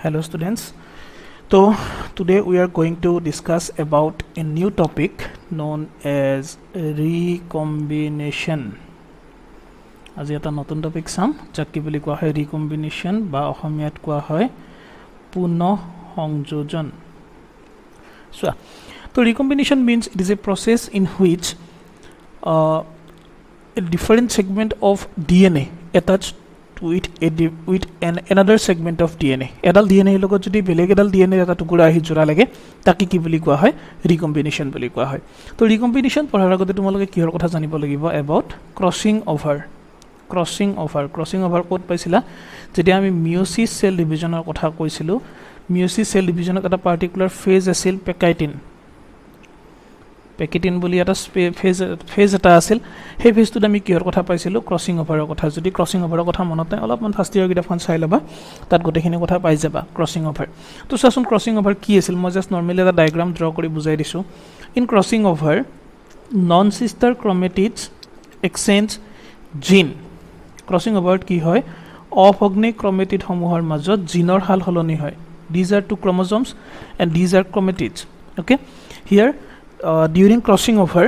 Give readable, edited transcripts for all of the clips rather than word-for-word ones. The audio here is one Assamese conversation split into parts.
Hello students. So today we are going to discuss about a new topic known as recombination. আজি এটা নতুন টপিক চাম যাক কি বুলি কোৱা হয় recombination বা অসমীয়াত কোৱা হয় পুনঃসংযোজন. So recombination means it is a process in which a different segment of DNA attached with another segment of DNA. Edal DNA লগত যদি বেলেগ এডাল DNA এটা টুকুৰা আহি জোৰা লাগে তাকে কি বুলি কোৱা হয় recombination বুলি কোৱা হয়. তো recombination পঢ়াৰ আগতে তোমালোকে কিহৰ কথা জানিব লাগিব about crossing over ক'ত পাইছিলা যেতিয়া আমি meiosis cell divisionৰ কথা কৈছিলো. meiosis cell divisionত এটা particular phase আছিল পেকেটিন বুলি এটা ফেজ এটা আছিল. সেই ফেজটোত আমি কিহৰ কথা পাইছিলোঁ ক্ৰছিং অভাৰৰ কথা. যদি ক্ৰছিং অভাৰৰ কথা মনত নাই অলপমান ফাৰ্ষ্ট ইয়াৰ কিতাপখন চাই ল'বা, তাত গোটেইখিনি কথা পাই যাবা ক্ৰছিং অভাৰ. তো চাচোন ক্ৰছিং অভাৰ কি আছিল, মই জাষ্ট নৰ্মেলি এটা ডায়েগ্ৰাম ড্ৰ কৰি বুজাই দিছোঁ. In crossing over non sister chromatids exchange gene. Crossing অভাৰত কি হয় অভগ্নী ক্ৰমেটিডসমূহৰ মাজত জিনৰ সাল সলনি হয়. These are two chromosomes and these are chromatids. Okay, here during crossing over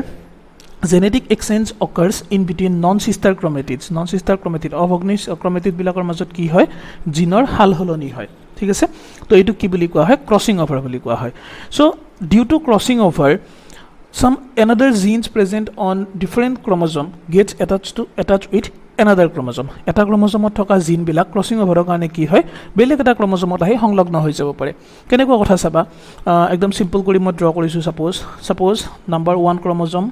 genetic exchange occurs in between non-sister chromatids. Non-sister chromatid অভগ্নী ক্ৰমেটিড বিলাকৰ মাজত কি হয় জিনৰ হাল সলনি হয়. ঠিক আছে, তো এইটো কি বুলি কোৱা হয় ক্ৰছিং অভাৰ বুলি কোৱা হয়. So due to crossing over some another genes present on different chromosome gets attached with another chromosome. এটা ক্ৰম'জমত থকা জিন বিলাক ক্ৰছিং অভাৰৰ কাৰণে কি হয় বেলেগ এটা ক্ৰম'জমত আহি সংলগ্ন হৈ যাব পাৰে. কেনেকুৱা কথা চাবা, একদম সিম্পল কৰি মই ড্ৰ কৰিছোঁ. সাপোজ নাম্বাৰ 1 ক্ৰম'জম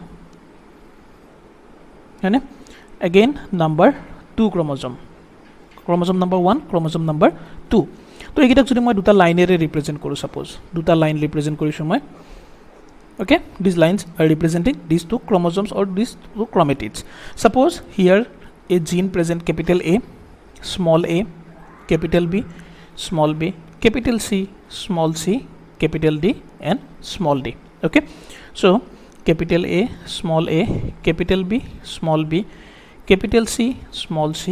হয়নে, again number 2 chromosome number 1 chromosome number 2. তো এইকেইটাক যদি মই দুটা লাইনেৰে ৰিপ্ৰেজেণ্ট কৰোঁ, সাপোজ দুটা লাইন ৰিপ্ৰেজেণ্ট কৰিছোঁ মই. Okay, these lines are representing these two chromosomes or these two chromatids. Suppose here a gene present capital A, small a, capital B, small b, capital C, small c, capital D and small d. Okay, so capital A, capital B, small b, capital C, small c,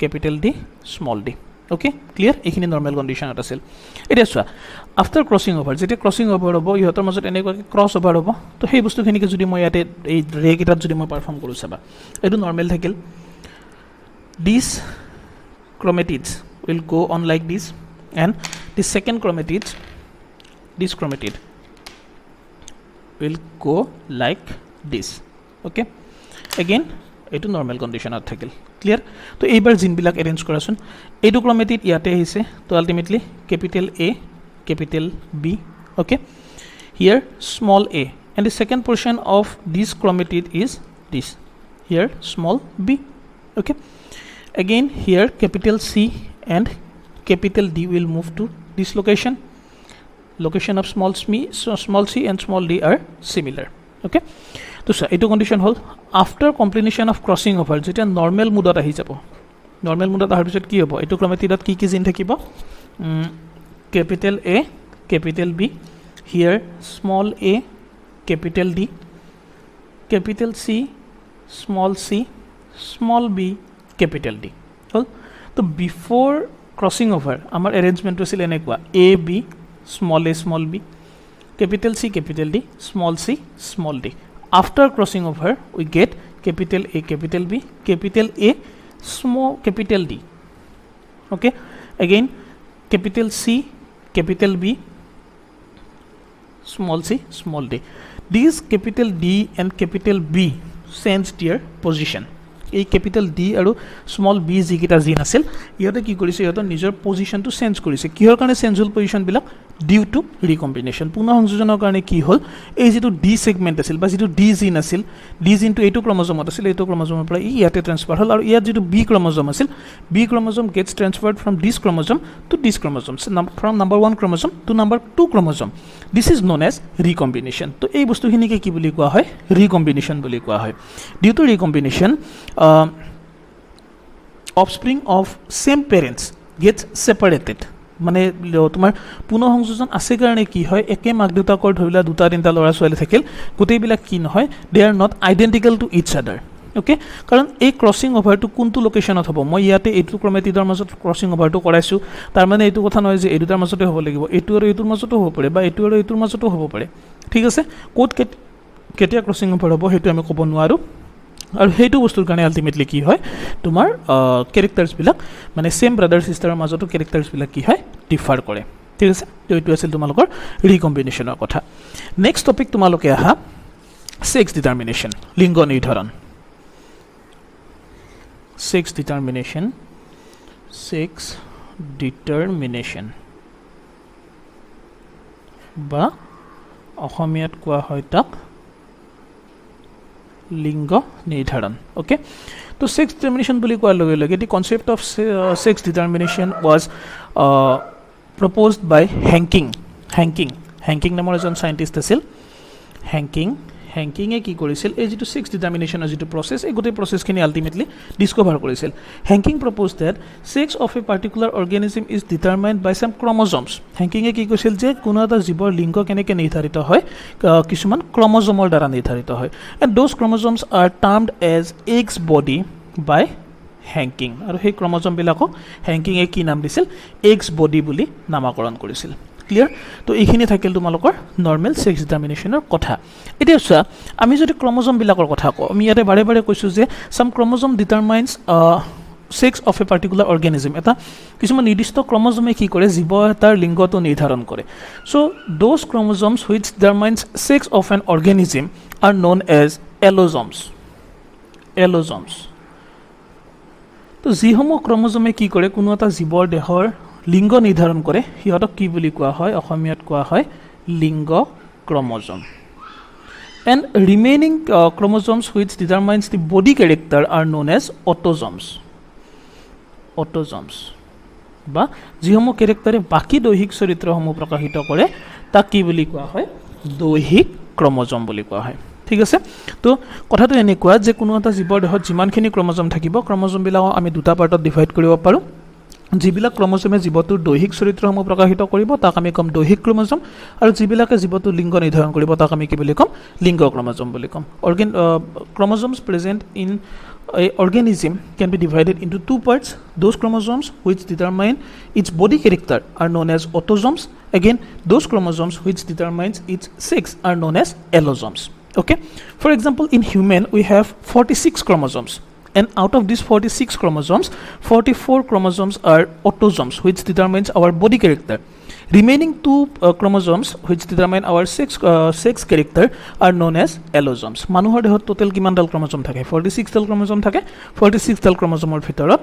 capital D, small d. Okay, clear? এইখিনি নৰ্মেল কণ্ডিশ্যনত আছিল. এতিয়া চোৱা আফটাৰ ক্ৰছিং অভাৰ, যেতিয়া ক্ৰছিং অভাৰ হ'ব ইহঁতৰ মাজত এনেকুৱাকৈ ক্ৰছ অভাৰ হ'ব. তো সেই বস্তুখিনিকে যদি মই ইয়াতে এই ৰেকেইটাত যদি মই পাৰফৰ্ম কৰোঁ চাবা, এইটো নৰ্মেল থাকিল. This chromatids will go' on like this and this second this chromatid will go' like this. Okay, again এইটো নৰ্মেল কণ্ডিশ্যনত থাকিল. ক্লিয়াৰ? তো এইবাৰ জিনবিলাক এৰেঞ্জ কৰাচোন. এইটো ক্ৰমেটিড ইয়াতে আহিছে, তো ultimately capital A, capital B. Okay, here small a and the second portion of this chromatid is this, here small b. Okay, again here capital C and capital D will move to this location of small c and small d are similar. Okay, so eto condition hol after completion of crossing over jeta normal mode ahi jabo. Normal mode ahar pisot ki hobo eto chromatidot ki gene thakibo, capital A, capital B, here small a, capital D, capital C, small b, capital D. Well, so before crossing over our arrangement was enekwa A, B, small b, capital C, capital D, small c, small d. After crossing over we get capital A, capital B, capital A, small capital D. Okay, again capital C, capital B, small c, small d. These capital D and capital B change their position. এই ক্যাপিটাল ডি আৰু স্মল বি যিকেইটা জিন আছিল ইহঁতে কি কৰিছে, ইহঁতৰ নিজৰ পজিশ্যনটো চেঞ্জ কৰিছে. কিহৰ কাৰণে চেঞ্জ হ'ল পজিশ্যনবিলাক? ডিউ টু ৰিকম্বিনেশ্যন. পুনঃসংযোজনৰ কাৰণে কি হ'ল এই যিটো ডি ছেগমেণ্ট আছিল বা যিটো ডি জিন আছিল, ডি জিনটো এইটো ক্ৰম'জমত আছিল, এইটো ক্ৰম'জমৰ পৰা ইয়াতে ট্ৰেন্সফাৰ হ'ল, আৰু ইয়াত যিটো বি ক্ৰম'জম আছিল, B chromosome gets transferred from this chromosome to this chromosome, from number 1 chromosome to number 2 chromosome. This is known as recombination. তো এই বস্তুখিনিকে কি বুলি কোৱা হয় ৰিকম্বিনেশ্যন বুলি কোৱা হয়. Due to recombination offspring of same parents gets separated. মানে তোমাৰ পুনঃসংযোজন আছে কাৰণে কি হয় একে মাক দেউতাকৰ ধৰিলা দুটা তিনিটা ল'ৰা ছোৱালী থাকিল, গোটেইবিলাক কি নহয় they are not identical to each other. Okay कारण এই ক্ৰসিং ওভাৰটো কোনটো লোকেশনত হ'ব মই ইয়াতে এইটো ক্ৰমেটিডৰ মাজত ক্ৰসিং ওভাৰটো কৰাইছো তাৰ মানে এইটো কথা নহয় যে এই দুটাৰ মাজতে হ'ব লাগিব এইটো আৰু এইটোৰ মাজতো হ'ব পাৰে বা এইটো আৰু এইটোৰ মাজতো হ'ব পাৰে ঠিক আছে কোড কেতিয়া ক্ৰসিং ওভাৰ হ'ব হেতু আমি ক'ব নোৱাৰো আৰু হেতু বস্তুৰ কাৰণে আলটিমেটলি কি হয় তোমাৰ ক্যাৰেক্টাৰছ বিলাক মানে সেম ব্ৰাদাৰ সিস্টাৰৰ মাজতো ক্যাৰেক্টাৰছ বিলাক কি হয় ডিফাৰ কৰে ঠিক আছে তো এইটো আছিল তোমালোকৰ ৰিকম্বিনেশনৰ কথা নেক্সট টপিক তোমালোকে আহা সেক্স ডিটাৰমিনেশন লিংগ নিৰ্ধাৰণ sex determination বা অসমীয়াত কোৱা হয় তাক লিংগ নিৰ্ধাৰণ ওকে তো sex determination বুলি কোৱাৰ লগে লগে the concept of sex determination was proposed by Hanking নামৰ এজন সাইন্টিস্ট আছিল Hanking কি কৰিছিল এই যেটো সেক্স ডিটাৰমিনেশনৰ যেটো প্ৰসেস এই গোটেই প্ৰসেসখিনি আলটিমেটলি ডিসকভাৰ কৰিছিল Hanking proposed that sex of a particular organism is determined by some chromosomes Hanking কি কৈছিল যে কোনো এটা জীৱৰ লিংগ কেনেকৈ নিৰ্ধাৰিত হয় কিছুমান ক্ৰমোজমৰ দ্বাৰা নিৰ্ধাৰিত হয় and those chromosomes are termed as X body by Hanking আৰু সেই ক্ৰমোজম বিলাকক Hanking কি নাম দিছিল X body বুলি নামকৰণ কৰিছিল ক্লিয়াৰ তো এইখিনি থাকিল তোমালোকৰ নৰমাল সেক্স ডিটাৰমিনেশনৰ কথা এতিয়া চোৱা আমি যদি ক্ৰমোজম বিলাকৰ কথা কওঁ আমি ইয়াতে বাৰে বাৰে কৈছো যে সাম chromosome ডিটাৰমাইন্স sex of a particular organism এটা কিছুমান নিৰ্দিষ্ট ক্ৰমোজমে কি কৰে জীৱ এটাৰ লিংগটো নিৰ্ধাৰণ কৰে so those chromosomes which determines sex of an organism are known as allosomes তো যিসমূহ ক্ৰমোজমে কি কৰে কোনো এটা জীৱৰ দেহৰ লিংগ নিৰ্ধাৰণ কৰে হিয়তক কি বুলি কোৱা হয় অসমীয়াত কোৱা হয় লিংগ chromosome and remaining chromosomes which determines the body character are known as autosomes বা যিসমূহ ক্যাৰেক্টাৰে বাকি দৈহিক চৰিত্ৰসমূহ প্ৰকাশিত কৰে তাক কি বুলি কোৱা হয় দৈহিক ক্ৰমোজম বুলি কোৱা হয় ঠিক আছে তো কথাটো এনেকুৱা যে কোনো এটা জীৱৰ দেহত যিমানখিনি ক্ৰমোজম থাকিব ক্ৰমোজম বিলাক আমি দুটা পাৰ্টত ডিভাইড কৰিব পাৰো যিবিলাক ক্ৰমোজমে জীৱটোৰ দৈহিক চৰিত্ৰসমূহ প্ৰকাশিত কৰিব তাক আমি কম দৈহিক ক্ৰমোজম আৰু যিবিলাকে জীৱটোৰ লিংগ নিৰ্ধাৰণ কৰিব তাক আমি কি বুলি কম লিংগ ক্ৰমোজম বুলি কম chromosomes present in a organism can be divided into two parts those chromosomes which determine its body character are known as autosomes again those chromosomes which determines its sex are known as allosomes okay for example in human we have 46 chromosomes and out of these 46 chromosomes 44 chromosomes are autosomes which determines our body character remaining two chromosomes which determine our sex character are known as allosomes মানুহৰ দেহত টোটাল কিমান ডাল ক্ৰমোজম থাকে 46 ডাল ক্ৰমোজম থাকে 46 ডাল ক্ৰমোজমৰ ভিতৰত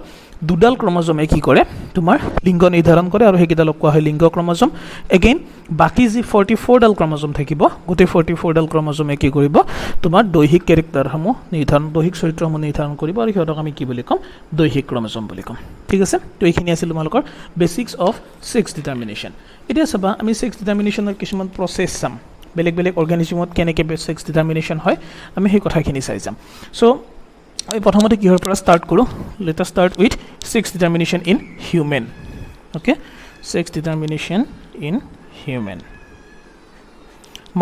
দুডাল ক্ৰমোজমে কি কৰে তোমাৰ লিংগ নিৰ্ধাৰণ কৰে আৰু হেকিডালক কোৱা হয় লিংগ ক্ৰমোজম এগেইন বাকি যি 44 ডাল ক্ৰমোজম থাকিব গোটেই 44 ডাল ক্ৰমোজমে কি কৰিব তোমাৰ দৈহিক ক্যাৰেক্টাৰসমূহ নিৰ্ধাৰণ দৈহিক চৰিত্ৰসমূহ নিৰ্ধাৰণ কৰিব আৰু হিয়তক আমি কি বুলি কম দৈহিক ক্ৰমোজম বুলি কম ঠিক আছে তো এইখিনি আছিল তোমালোকৰ বেসিক্স অফ সেক্স ডিটাৰমিনেশন এতিয়া চাবা আমি সেক্স ডিটাৰমিনেশনৰ কিছুমান প্ৰসেস চাম বেলেগ বেলেগ অৰ্গানিজমত কেনেকৈ সেক্স ডিটাৰমিনেশন হয় আমি সেই কথাখিনি চাই যাম সো আমি প্ৰথমতে কিহৰ পৰা স্টাৰ্ট কৰো let us start with sex determination in human okay sex determination in human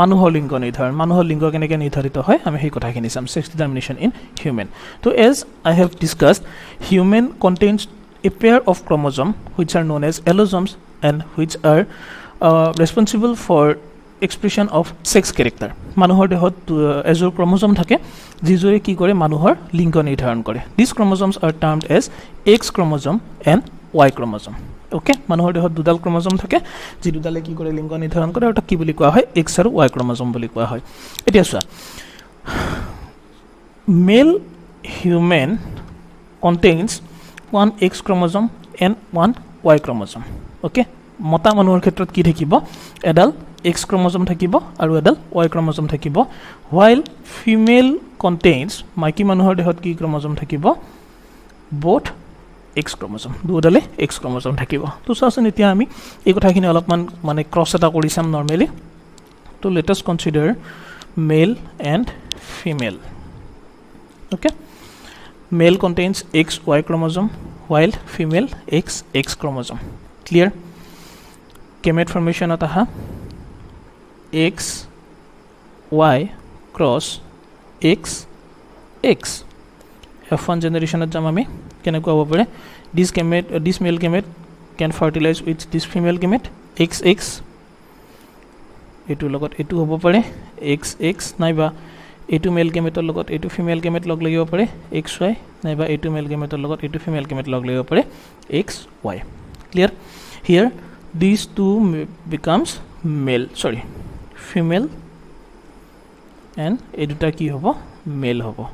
মানুহৰ লিংগ নিৰ্ধাৰণ মানুহৰ লিংগ কেনেকৈ নিৰ্ধাৰিত হয় আমি সেই কথাখিনি চাম সেক্স ডিটাৰমিনেশন ইন হিউম্যান তো as I have discussed human contains a pair of chromosomes which are known as allosomes and which are responsible for expression of sex character মানুহৰ দেহত এজোৰ ক্ৰমোজম থাকে যিজোৰে কি কৰে মানুহৰ লিংগ নিৰ্ধাৰণ কৰে these chromosomes are termed as X chromosome and Y chromosome okay মানুহৰ দেহত দুডাল ক্ৰমোজম থাকে যি দুডালে কি কৰে লিংগ নিৰ্ধাৰণ কৰে আৰু তাক কি বুলি কোৱা হয় X আৰু Y chromosome বুলি কোৱা হয় এতিয়া চোৱা male human contains one X chromosome and one Y chromosome okay মতা মানুহৰ ক্ষেত্ৰত কি থাকিব এডাল X chromosome থাকিব আৰু এডাল Y chromosome থাকিব while female contains মাইকী মানুহৰ দেহত কি chromosome থাকিব both X chromosome দুডালে X chromosome থাকিব তো চাচোন এতিয়া আমি এই কথাখিনি অলপমান মানে ক্ৰস এটা কৰি চাম নৰমালি তো let us consider male and female okay male contains XY chromosome while female XX chromosome clear gamete formation at aha XY cross XX F1 generation jam ami kenekwa hobo pare this male gamete can fertilize with this female gamete XX etu logot etu hobo pare XX naiba etu male gamete logot etu female gamete log lagibo pare XY naiba etu male gamete logot etu female gamete log lagibo pare XY. Clear? Here these two becomes female and eduta ki hobo male hobo.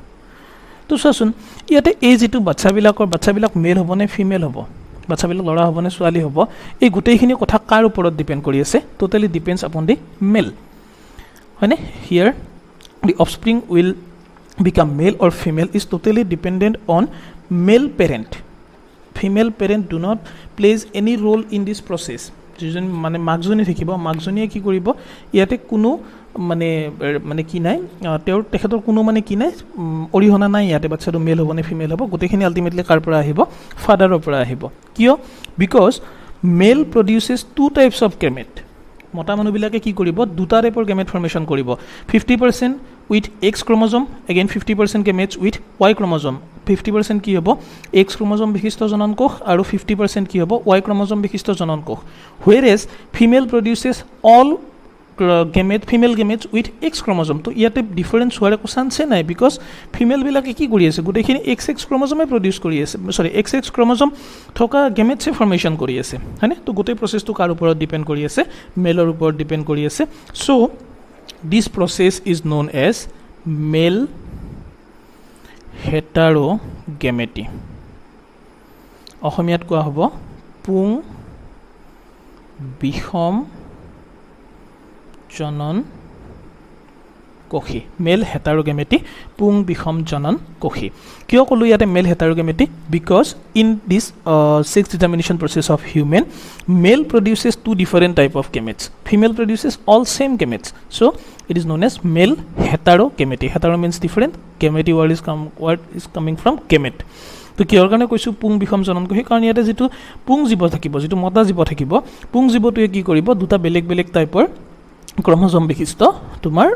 To sasun iate age etu bacha bilak male hobo ne female hobo, bacha bilak lora hobo ne swali hobo, ei gutei khini kotha kar uporot depend kori ase, totally depends upon the male. Hone here the offspring will become male or female is totally dependent on male parent. Female parent do not plays any role in this process. Jijon mane magzoni thikibo, magzoni ki koribo iate kuno mane ki nai teur tekhator kuno mane ki nai orihona nai iate bachchadu male hobo ne female hobo, gotei khini ultimately kar pora ahibo, father or pora ahibo. Kiyo? Because male produces two types of gamete. Mota manu bilake ki koribo duta type or gamete formation koribo, 50% with X chromosome, again 50% gametes with Y chromosome. 50% ki hobo X chromosome bikhisto janan kosh aru 50% ki hobo Y chromosome bikhisto janan kosh. Whereas female produces all female gametes with X chromosome. To iate difference hoare ko chance nai because female bilake ki kori ase gotei khini XX chromosome produce kori ase, sorry XX chromosome thoka gametes formation kori ase hane. To gotei process to kar upor depend kori ase, male or upor depend kori ase. So this process is known as male heterogamety. অসমীয়াত কোৱা হ'ব পুং বিষম জনন কোষী, মেল হেটাৰোগেমেটি পুং বিষম জনন কোষী. কিয় কলো ইয়াতে male heterogamety? Because in this sex determination process of human, male produces two different type of gametes, female produces all same gametes, so it is known as male heterogamety. Hetero means different, gamete word is coming from gamete. তো কিহৰ কাৰণে কৈছো পুং বিষম জনন কোষী? কাৰণ ইয়াতে যেটো পুং জীৱ থাকিব, যেটো মতা জীৱ থাকিব, পুং জীৱটোৱে কি কৰিব দুটা বেলেগ বেলেগ টাইপৰ ক্ৰমোজম বিশিষ্ট তোমাৰ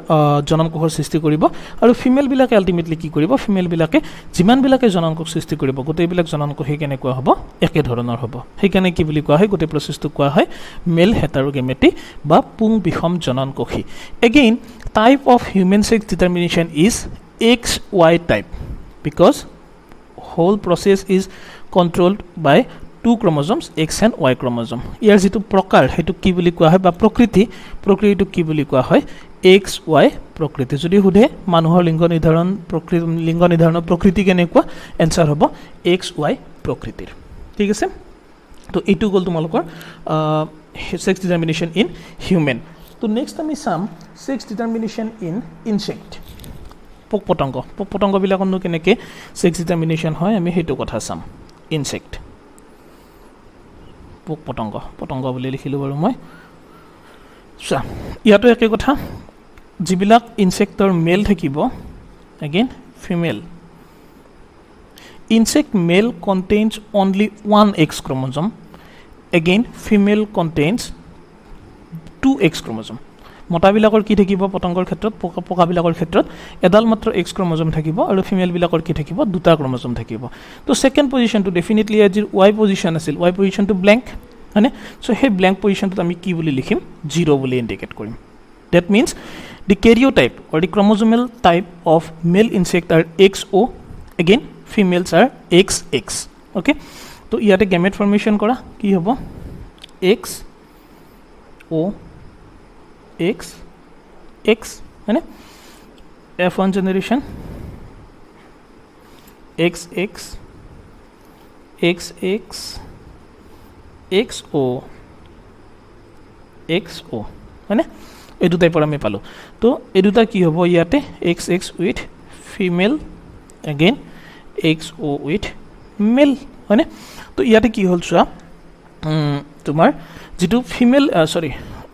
জনন কোষৰ সৃষ্টি কৰিব আৰু ফিমেল বিলাকে আলটিমেটলি কি কৰিব? ফিমেল বিলাকে যিমান বিলাকে জনন কোষ সৃষ্টি কৰিব গোটেই বিলাক জনন কোষ কেনে কোৱা হ'ব? একে ধৰণৰ হ'ব। সেইকাৰণে কি বুলি কোৱা হয়? গোটেই প্ৰচেছটো কোৱা হয় মেল হেটাৰোগেমেটি বা পুং বিষম জনন কোষী। Again type of human sex determination is XY type because whole process is controlled by two chromosomes X and Y chromosome. ইয়াৰ যেটো প্ৰকাৰ হেতু কি বুলি কোৱা হয় বা প্ৰকৃতিটো কি বুলি কোৱা হয়? XY প্ৰকৃতি। যদি হুধে মানুহৰ লিংগ নিৰ্ধাৰণৰ প্ৰকৃতি কেনেকুৱা? এনসাৰ হ'ব XY প্ৰকৃতিৰ। ঠিক আছে, তো এইটো গল তোমালোকৰ সেক্স ডিটারমিনেশন ইন হিউম্যান। তো নেক্সট আমি চাম সেক্স ডিটারমিনেশন ইন ইনসেক্ট। পোক পতংগ বিলাকনো কেনেকে সেক্স ডিটারমিনেশন হয় আমি হেতু কথা চাম। ইনসেক্ট পোক পতংগ বুলি লিখিলো বাৰু মই। ইয়াতো একে কথা, যিবিলাক ইনসেক্টৰ মেল থাকিব again female. Insect male contains only one X chromosome. Again, female contains two X chromosome. মতা বিলাকৰ কি থাকিব? পতংগৰ ক্ষেত্ৰত পোকা বিলাকৰ ক্ষেত্ৰত এডাল মাত্ৰ X chromosome থাকিব আৰু ফিমেল বিলাকৰ কি থাকিব? দুটা chromosome থাকিব। তো সেকেন্ড পজিশনটো ডেফিনেটলি এজ Y পজিশন আছিল, Y পজিশনটো ব্ল্যাঙ্ক মানে, সো সেই ব্ল্যাঙ্ক পজিশনটো আমি কি বুলি লিখিম? 0 বুলি ইন্ডিকেট কৰিম। That means the karyotype or the chromosomal type of male insect are XO. Again, females are XX. Okay, তো ইয়াতে gamete formation কৰা কি হ'ব? XO XX মানে F1 generation XX XX XO মানে এই দুটাই পৰা আমি পালো। তো এই দুটা কি হ'ব? ইয়াতে XX with female, again XO with male হয়নে? তো ইয়াতে কি হ'ল চোৱা তোমাৰ যেটো ফিমেল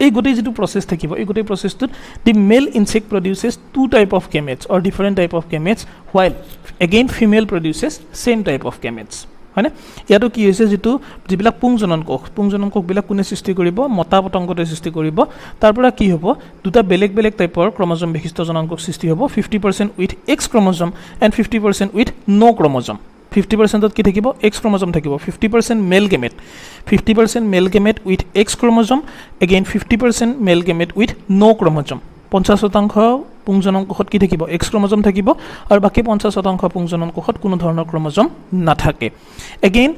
এই গোটেই যেটো প্ৰসেস থাকিব, এই গোটেই প্ৰসেসটোত the male insect produces two type of gametes or different type of gametes while again female produces same type of gametes. হয়নে ইয়াতো কি হৈছে যেটো যিবিলাক পুংজননকক কোনে সৃষ্টি কৰিব মতা পতংগতে সৃষ্টি কৰিব তাৰ পৰা কি হ'ব দুটা বেলেগ বেলেগ টাইপৰ ক্ৰমোজম বিশিষ্ট জননকক সৃষ্টি হ'ব 50% with X chromosome and 50% with no chromosome 50% কি থাকিব X ক্ৰমোজম থাকিব 50% male gamete 50% male gamete with X chromosome again 50% male gamete with no chromosome 50% পুংজননকোষত কি থাকিব X ক্ৰমোজম থাকিব আৰু বাকি 50% পুংজননকোষত কোনো ধৰণৰ ক্ৰমোজম নাথাকে এগেইন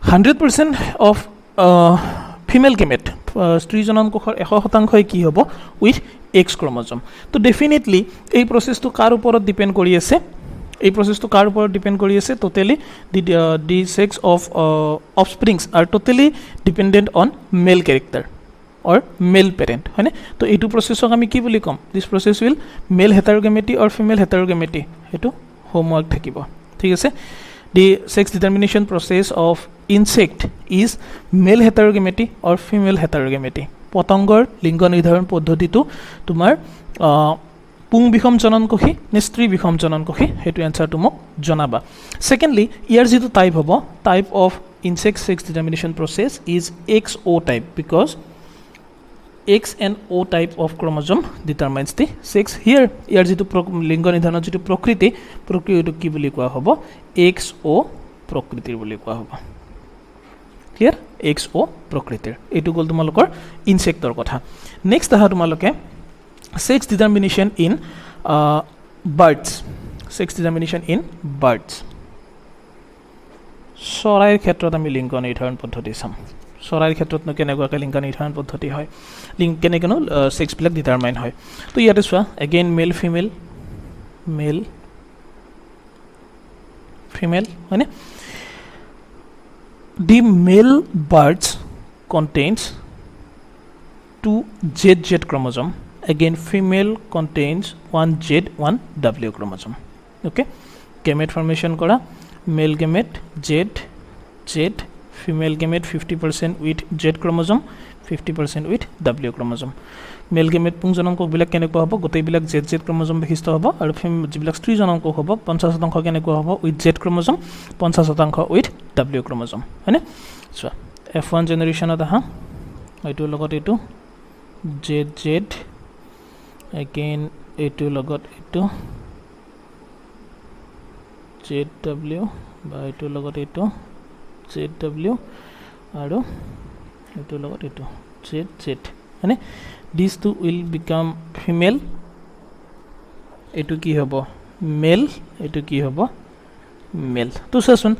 100% অফ ফিমেল গেমেট স্ত্ৰী জননকোষৰ 100% কি হ'ব উইথ X ক্ৰমোজম তো ডেফিনেটলি এই প্ৰসেসটো কাৰ ওপৰত ডিপেন্ড কৰি আছে এই প্ৰসেসটো কাৰ ওপৰত ডিপেন্ড কৰি আছে totally the sex of offsprings are totally dependent on male character or male parent হয়নে তো এইটো প্ৰসেসক আমি কি বুলি কম this process will male heterogamety or female heterogamety এটো হোমৱৰ্ক থাকিব ঠিক আছে the sex determination process of insect is male heterogamy or female heterogamy পতংগৰ লিংগ নিৰ্ধাৰণ পদ্ধতিটো তোমাৰ পুং বিষম জননকোষী নে স্ত্ৰী বিষম জননকোষী হেতু আনসাৰটো মোক জনাবা সেকেন্ডলি ইয়াৰ যেটো টাইপ হ'ব type of insect sex determination process is XO type because X and O type of chromosome determines the sex here ইয়াৰ যেটো লিংগ নিৰ্ধাৰণৰ যেটো প্ৰকৃতিটো কি বুলি কোৱা হ'ব XO প্ৰকৃতিৰ বুলি কোৱা হ'ব ক্লিয়াৰ XO প্ৰকৃতিৰ এটো গল তোমালোকৰ ইনসেক্টৰ কথা নেক্সট আহা তোমালোকে sex determination in birds sex determination in birds চৰাইৰ ক্ষেত্ৰত আমি লিংগ নিৰ্ধাৰণ পদ্ধতি চাম চৰাইৰ ক্ষেত্ৰত কেনেকুৱা লিংগ নিৰ্ধাৰণ পদ্ধতি হয় লিংগ কেনেকনো সেক্স বিলাক ডিটাৰমাইন হয় তো ইয়াতে চোৱা এগেইন মেল ফিমেল মানে the male birds contains 2 ZZ chromosome again female contains 1 Z 1 W chromosome okay gamete formation kora male gamete Z female gamete 50% with Z chromosome 50% with W chromosome male gamete পুংজননক বিলাক কেনেকুৱা হ'ব গোটেই বিলাক ZZ chromosome বিশিষ্ট হ'ব আৰু যিবিলাক স্ত্ৰী জননক হ'ব 50% কেনেকুৱা হ'ব with Z chromosome 50% with W chromosome হয়নে সো F1 জেনাৰেশনত আহা এইটো লগত এইটো ZZ again এইটো লগত এইটো ZW বা এইটো লগত এইটো ZW আৰু এইটো লগত এইটো ZZ মানে these two will become female এইটো কি হ'ব male এইটো কি হ'ব male তো সাসুন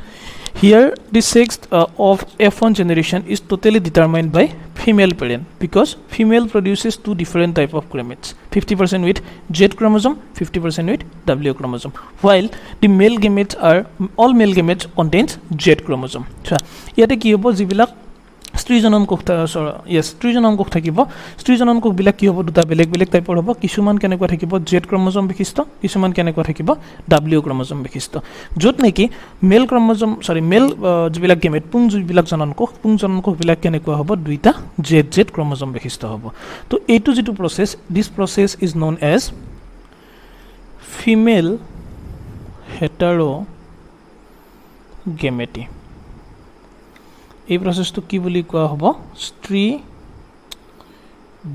here the sex of F1 generation is totally determined by female parent because female produces two different type of gametes 50% with Z chromosome 50% with W chromosome while the male gametes are all male gametes contains Z chromosome so ইয়াতে কি হ'ব যিবিলাক স্ত্ৰী জননকোষ স্ত্ৰী জননকোষ থাকিব স্ত্ৰী জননকোষ বিলাক কি হ'ব দুটা বেলেগ বেলেগ টাইপৰ হ'ব কিছুমান কেনেকুৱা থাকিব Z ক্ৰমোজম বিশিষ্ট কিছুমান কেনেকুৱা থাকিব W ক্ৰমোজম বিশিষ্ট যত নেকি মেল ক্ৰমোজম মেল যিবিলাক গেমেট পুং যিবিলাক জননকোষ বিলাক কেনেকুৱা হ'ব দুইটা ZZ ক্ৰমোজম বিশিষ্ট হ'ব তো এইটো যেটো process this process is known as female heterogamety এই প্ৰসেসটো কি বুলি কোৱা হ'ব স্ত্ৰী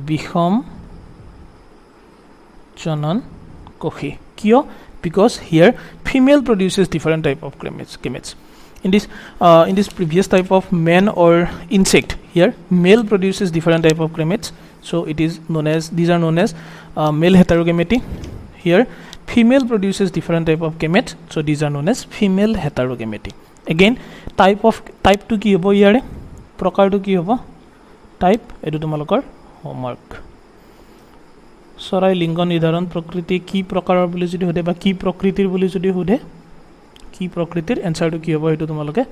বিষম জনন কোষী কিয় because here female produces different type of gametes in this previous type of man or insect here male produces different type of gametes so it is known as these are known as male heterogamy here female produces different type of gametes so these are known as female heterogamy again type to কি হ'ব ইয়াৰে প্ৰকাৰটো কি হ'ব টাইপ এটো তোমালোকৰ হোমৱৰ্ক চৰাই লিংগ নিৰ্ধাৰণ প্ৰকৃতি কি প্ৰকাৰৰ বুলি যদি হদে বা কি প্ৰকৃতিৰ বুলি যদি হদে কি প্ৰকৃতিৰ এনসাৰটো কি হ'ব এটো তোমালোকে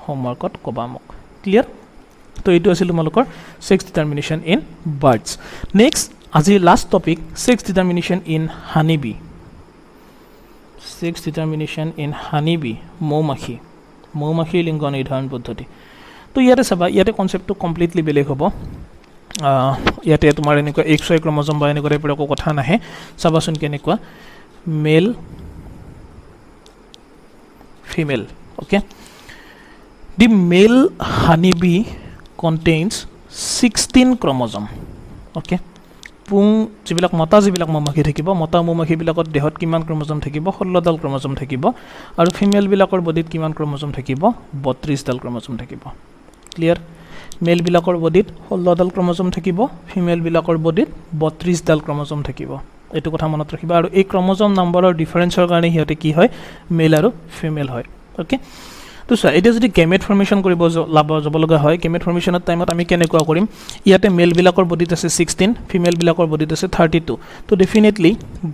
হোমৱৰ্কত কবা মোক ক্লিয়াৰ তো এটো আছিল তোমালোকৰ sex determination in birds next আজি last topic sex determination in honeybee sex determination in honeybee মৌমাখি লিংগ নিৰ্ধাৰণ পদ্ধতি তো ইয়াতে চাবা ইয়াতে কনসেপ্টটো কমপ্লিটলি বেলেগ হ'ব ইয়াতে তোমাৰ এনেকুৱা XY ক্ৰমোজম বা এনেকুৱা টাইপৰ একো কথা নাহে চাবাচোন কেনেকুৱা male female okay The male honeybee contains 16 chromosome. Okay. পুং যিবিলাক মতা যিবিলাক মৌমাখি থাকিব মতা মৌমাখি বিলাকত দেহত কিমান ক্ৰমোজম থাকিব 16 ডাল ক্ৰমোজম থাকিব আৰু ফিমেল বিলাকৰ বডিত কিমান ক্ৰমোজম থাকিব 32 ডাল ক্ৰমোজম থাকিব ক্লিয়াৰ মেল বিলাকৰ বডিত 16 ডাল ক্ৰমোজম থাকিব ফিমেল বিলাকৰ বডিত 32 ডাল ক্ৰমোজম থাকিব এটো কথা মনত ৰাখিবা আৰু এই ক্ৰমোজম নম্বৰৰ ডিফাৰেন্সৰ কাৰণে হিয়তে কি হয় মেল আৰু ফিমেল হয় ওকে তো সা এটা যদি গেমেট ফৰ্মেশন কৰিব যাব লগা হয় গেমেট ফৰ্মেশনৰ টাইমত আমি কেনেকুৱা কৰিম ইয়াতে মেল বিলাকৰ বডিত আছে 16 ফিমেল বিলাকৰ বডিত আছে 32 তো ডেফিনেটলি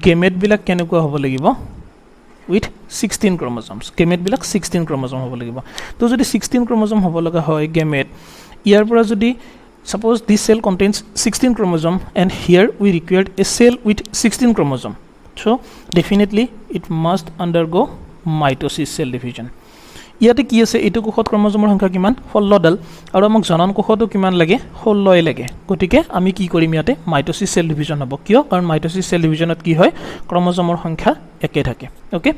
গেমেট বিলাক কেনেকুৱা হ'ব লাগিব with 16 chromosomes গেমেট বিলাক 16 ক্ৰমোজম হ'ব লাগিব তো যদি 16 ক্ৰমোজম হ'ব লগা হয় গেমেট ইয়াৰ পৰা যদি suppose this cell contains 16 chromosome and here we required a cell with 16 chromosome so definitely it must undergo mitosis cell division ইয়াতে কি আছে এটো কোষত ক্ৰমোজমৰ সংখ্যা কিমান 16 ডাল আৰু আমাক জনন কোষতো কিমান লাগে 16 লাগে গতিকে আমি কি কৰিম ইয়াতে মাইটোসিস সেল ডিভিজন হ'ব কিয় কাৰণ মাইটোসিস সেল ডিভিজনত কি হয় ক্ৰমোজমৰ সংখ্যা একে থাকে ওকে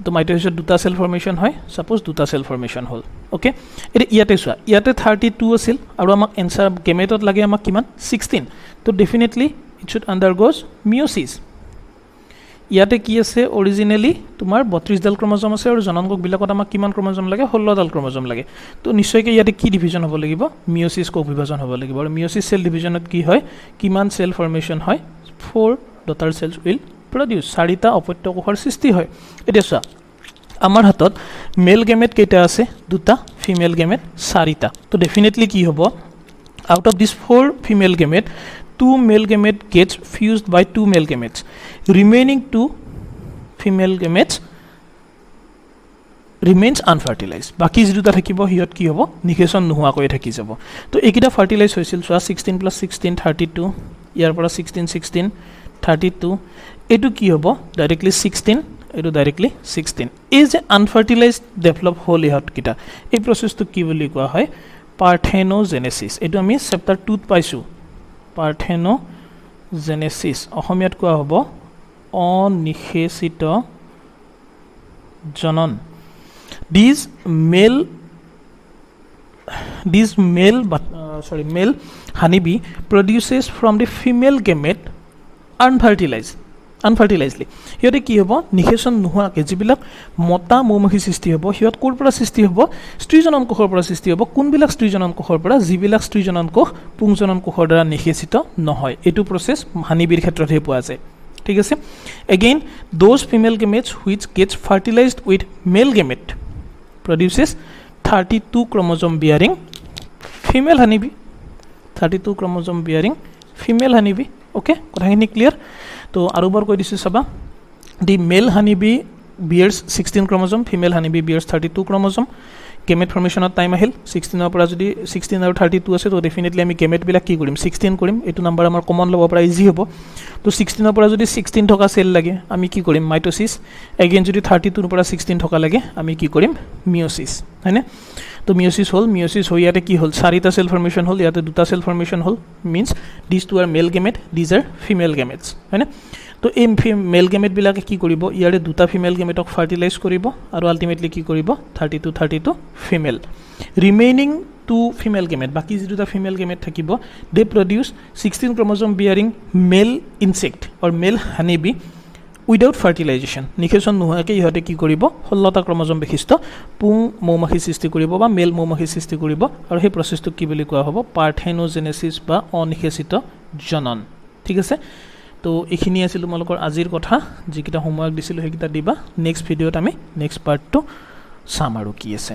তো মাইটোসিসত দুটা সেল ফৰ্মেশন হয় সাপোজ দুটা সেল ফৰ্মেশন হল ওকে এতে ইয়াতে সোৱা ইয়াতে 32 আছিল আৰু আমাক এনসাৰ গেমেটত লাগে আমাক কিমান 16 তো ডেফিনেটলি ইট শুড আন্ডাৰগোজ মিয়োসিস ইয়াতে কি আছে অৰিজিনালি তোমাৰ 32 ডাল ক্ৰমোজম আছে আৰু জননকক বিলাকত আমাক কিমান ক্ৰমোজম লাগে 16 ডাল ক্ৰমোজম লাগে তো নিশ্চয়কৈ ইয়াতে কি ডিভিজন হ'ব লাগিব মিয়োসিস কো বিভাজন হ'ব লাগিব আৰু মিয়োসিস সেল ডিভিজনত কি হয় কিমান সেল ফৰ্মেশন হয় 4 ডটাৰ সেলস উইল প্ৰডিউস চাৰিটা অপত্য কোষৰ সৃষ্টি হয় এতিয়া চোৱা আমাৰ হাতত মেল গেমেট কেইটা আছে দুটা ফিমেল গেমেট চাৰিটা তো ডেফিনেটলি কি হ'ব out of these 4 female gamete 2 male gamete gets fused by 2 male gametes remaining 2 female gametes remains unfertilized baki jiduta thakibo hiot ki hobo nication nuhua koi thaki jabo to ekita fertilize hoisil so 16 plus 16 32 yar pora 16 16 32 etu ki hobo directly 16 etu directly 16 is unfertilized develop whole hiot kita ei process to ki boli koa hoy parthenogenesis etu ami chapter 2 t paisu parthenogenesis অসমীয়াত কোৱা হ'ব অনিষেচিত জনন these male honeybee produces from the female gamete unfertilizedly হিয়তে কি হ'ব নিষেচন নোহোৱাকে যিবিলাক মতা মৌমাখি সৃষ্টি হ'ব হিয়ত কোৰ পৰা সৃষ্টি হ'ব স্ত্ৰীজনন কোষৰ পৰা সৃষ্টি হ'ব কোনবিলাক স্ত্ৰীজনন কোষৰ পৰা যিবিলাক স্ত্ৰীজনন কোষ পুংজনন কোষৰ দ্বাৰা নিষেচিত নহয় এটো প্ৰসেস হানিবিৰ ক্ষেত্ৰত হে পোৱা যায় ঠিক আছে again those female gametes which gets fertilized with male gamete produces 32 chromosome bearing female honeybee 32 chromosome bearing female honeybee okay কথাখিনি ক্লিয়াৰ তো আৰুবাৰ কৈ দিছো সবা the male honeybee bears 16 chromosome female honeybee bears 32 chromosome gamete formation of time ahil 16 ৰ পৰা যদি 16 আৰু 32 আছে তো ডেফিনেটলি আমি gamete বিলাক কি কৰিম 16 কৰিম এটো নাম্বাৰ আমাৰ কমন লব পৰা ইজি হ'ব তো 16 ৰ পৰা যদি 16 থকা সেল লাগে আমি কি কৰিম মাইটোসিস এগেইন যদি 32 ৰ পৰা 16 থকা লাগে আমি কি কৰিম মিয়োসিস হয়নে তো মিয়োসিস হৈ ইয়াতে কি হল চাৰিটা সেল ফৰ্মেশন হল ইয়াতে দুটা সেল ফৰ্মেশন হল means these two are male gamete these are female gametes হয়নে তো এই মেল গেমেট বিলাকে কি কৰিব ইয়াৰে দুটা ফিমেল গেমেটক ফাৰ্টিলাইজ কৰিব আৰু আলটিমেটলি কি কৰিব 32 female remaining two female gamete বাকি যে দুটা ফিমেল গেমেট থাকিব they produce 16 chromosome bearing male insect or male honeybee without fertilisation নিষেচন নোহোৱাকৈ ইহঁতে কি কৰিব 16টা ক্ৰোমোজোম বিশিষ্ট পুং মৌমাখি সৃষ্টি কৰিব বা মেল মৌমাখি সৃষ্টি কৰিব আৰু সেই প্ৰচেছটো কি বুলি কোৱা হ'ব পাৰ্থেনোজেনেসিস বা অনিষেচিত জনন ঠিক আছে তো এখিনি আছিল তোমালোকৰ আজিৰ কথা যিকিটা হোমৱৰ্ক দিছিল সেইকিটা দিবা নেক্সট ভিডিঅত আমি নেক্সট পাৰ্টটো চাম আৰু কি আছে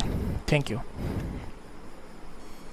থ্যাংক ইউ